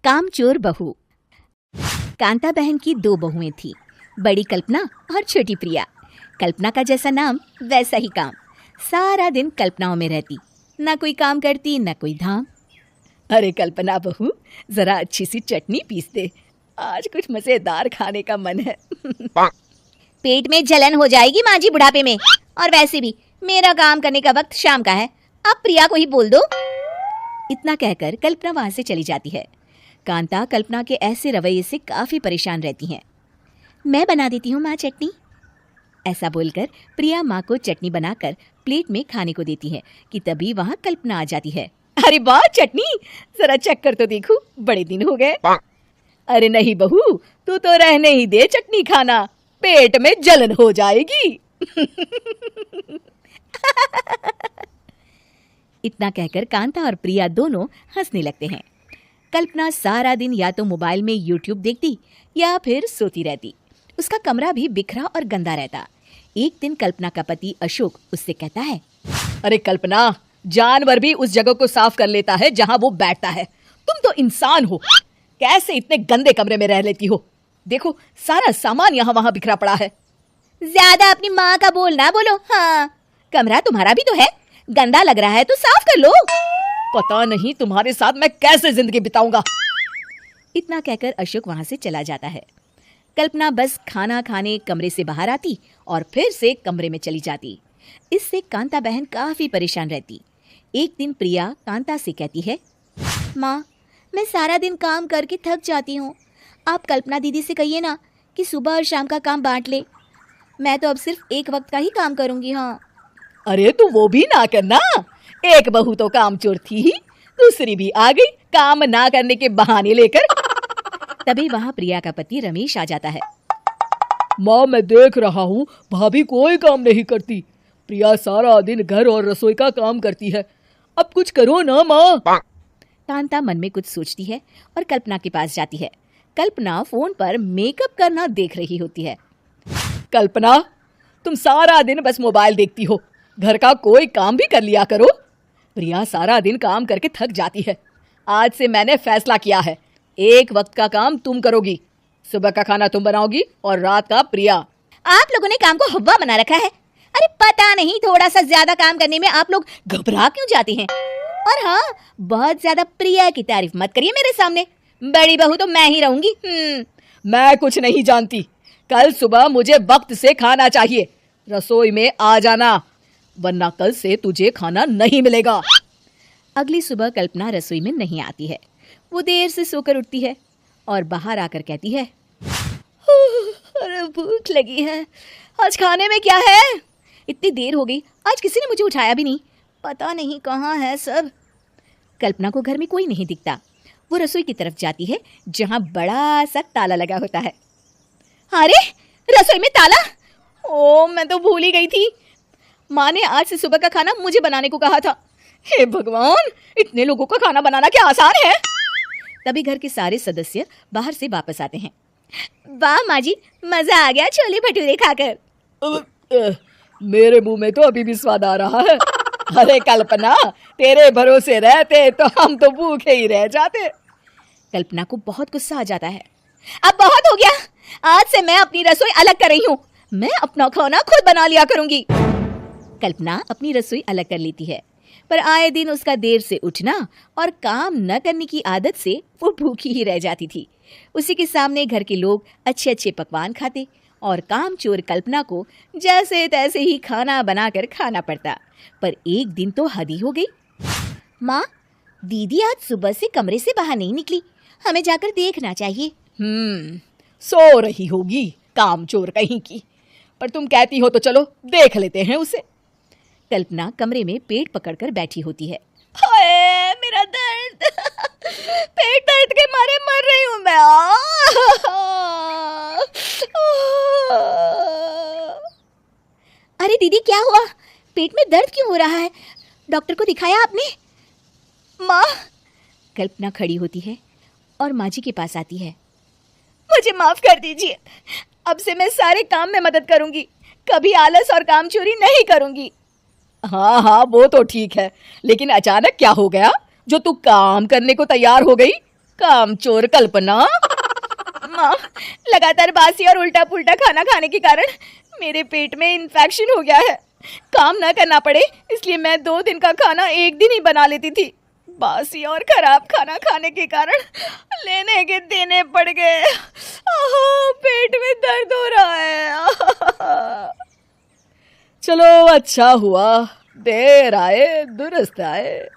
कामचोर बहू। कांता बहन की 2 बहुएं थीं, बड़ी कल्पना और छोटी प्रिया। कल्पना का जैसा नाम वैसा ही काम। सारा दिन कल्पनाओं में रहती, ना कोई काम करती ना कोई धाम। अरे कल्पना बहू, जरा अच्छी सी चटनी पीस दे, आज कुछ मजेदार खाने का मन है। पेट में जलन हो जाएगी माँ जी बुढ़ापे में, और वैसे भी मेरा काम करने का वक्त शाम का है, अब प्रिया को ही बोल दो। इतना कहकर कल्पना वहां से चली जाती है। कांता कल्पना के ऐसे रवैये से काफी परेशान रहती हैं। मैं बना देती हूँ माँ चटनी, ऐसा बोलकर प्रिया माँ को चटनी बनाकर प्लेट में खाने को देती है कि तभी वहाँ कल्पना आ जाती है। अरे वाह चटनी, जरा चख कर तो देखूं, बड़े दिन हो गए। अरे नहीं बहू, तू तो रहने ही दे चटनी खाना, पेट में जलन हो जाएगी। इतना कहकर कांता और प्रिया दोनों हंसने लगते हैं। कल्पना सारा दिन या तो मोबाइल में यूट्यूब देखती या फिर सोती रहती। उसका कमरा भी बिखरा और गंदा रहता। एक दिन कल्पना का पति अशोक उससे कहता है, अरे कल्पना, जानवर भी उस जगह को साफ कर लेता है जहां वो बैठता है, तुम तो इंसान हो, कैसे इतने गंदे कमरे में रह लेती हो? देखो सारा सामान यहाँ वहां बिखरा पड़ा है। ज्यादा अपनी माँ का बोल ना बोलो। हाँ, कमरा तुम्हारा भी तो है, गंदा लग रहा है तो साफ कर लो। पता नहीं तुम्हारे साथ मैं कैसे जिंदगी बिताऊंगा। इतना कहकर अशोक वहां से चला जाता है। कल्पना बस खाना खाने कमरे से बाहर आती और फिर से कमरे में चली जाती। इससे कांता बहन काफी परेशान रहती। एक दिन प्रिया कांता से कहती है, माँ, मैं सारा दिन काम करके थक जाती हूँ, आप कल्पना दीदी से कहिए ना कि सुबह और शाम का काम बांट ले, मैं तो अब सिर्फ एक वक्त का ही काम करूँगी। हाँ। अरे तू वो भी ना करना, एक बहू तो कामचोर थी ही, दूसरी भी आ गई काम ना करने के बहाने लेकर। तभी वहाँ प्रिया का पति रमेश आ जाता है। माँ, मैं देख रहा हूँ भाभी कोई काम नहीं करती, प्रिया सारा दिन घर और रसोई का काम करती है, अब कुछ करो ना माँ। कांता मन में कुछ सोचती है और कल्पना के पास जाती है। कल्पना फोन पर मेकअप करना देख रही होती है। कल्पना, तुम सारा दिन बस मोबाइल देखती हो, घर का कोई काम भी कर लिया करो। प्रिया सारा दिन काम करके थक जाती है। आज से मैंने फैसला किया है, एक वक्त का काम तुम करोगी, सुबह का खाना तुम बनाओगी और रात का प्रिया। आप लोगों ने काम को हवा बना रखा है। अरे पता नहीं थोड़ा सा ज्यादा काम करने में आप लोग घबरा क्यों जाते हैं। और हाँ, बहुत ज्यादा प्रिया की तारीफ मत करिए मेरे सामने, बड़ी बहू तो मैं ही रहूंगी। मैं कुछ नहीं जानती, कल सुबह मुझे वक्त से खाना चाहिए, रसोई में आ जाना, वरना कल से तुझे खाना नहीं मिलेगा। अगली सुबह कल्पना रसोई में नहीं आती है। वो देर से सोकर उठती है और बाहर आकर कहती है, अरे भूख लगी है, आज खाने में क्या है? इतनी देर हो गई, आज किसी ने मुझे उठाया भी नहीं, पता नहीं कहाँ है सब। कल्पना को घर में कोई नहीं दिखता। वो रसोई की तरफ जाती है जहाँ बड़ा सा ताला लगा होता है। अरे रसोई में ताला! ओ, मैं तो भूल ही गई थी। माँ ने आज से सुबह का खाना मुझे बनाने को कहा था। हे भगवान, इतने लोगों का खाना बनाना क्या आसान है? तभी घर के सारे सदस्य बाहर से वापस आते हैं। वाह माँ जी, मजा आ गया छोले भटूरे खाकर। मेरे मुंह में तो अभी भी स्वाद आ रहा है। अरे कल्पना, तेरे भरोसे रहते तो हम तो भूखे ही रह जाते। कल्पना को बहुत गुस्सा आ जाता है। अब बहुत हो गया, आज से मैं अपनी रसोई अलग कर रही हूँ, मैं अपना खाना खुद बना लिया करूंगी। कल्पना अपनी रसोई अलग कर लेती है, पर आए दिन उसका देर से उठना और काम न करने की आदत से वो भूखी ही रह जाती थी। उसी के सामने घर के लोग अच्छे अच्छे पकवान खाते और कामचोर कल्पना को जैसे तैसे ही खाना बनाकर खाना पड़ता। पर एक दिन तो हद ही हो गई। माँ, दीदी आज सुबह से कमरे से बाहर नहीं निकली, हमें जाकर देखना चाहिए। सो रही होगी कामचोर कहीं की, पर तुम कहती हो तो चलो देख लेते हैं उसे। कल्पना कमरे में पेट पकड़कर बैठी होती है। हाय मेरा दर्द, पेट दर्द के मारे मर रही हूँ मैं। अरे दीदी, क्या हुआ? पेट में दर्द क्यों हो रहा है? डॉक्टर को दिखाया आपने? माँ, कल्पना खड़ी होती है और माँ जी के पास आती है। मुझे माफ कर दीजिए, अब से मैं सारे काम में मदद करूंगी, कभी आलस और काम चोरी नहीं करूंगी। हाँ हाँ, वो तो ठीक है, लेकिन अचानक क्या हो गया जो तू काम करने को तैयार हो गई? कामचोर कल्पना। माँ, लगातार बासी और उल्टा पुल्टा खाना खाने के कारण मेरे पेट में इन्फेक्शन हो गया है। काम ना करना पड़े इसलिए मैं 2 दिन का खाना एक दिन ही बना लेती थी। बासी और खराब खाना खाने के कारण लेने के देने पड़ गए। पेट में दर्द हो रहा है। चलो अच्छा हुआ, देर आए दुरुस्त आए।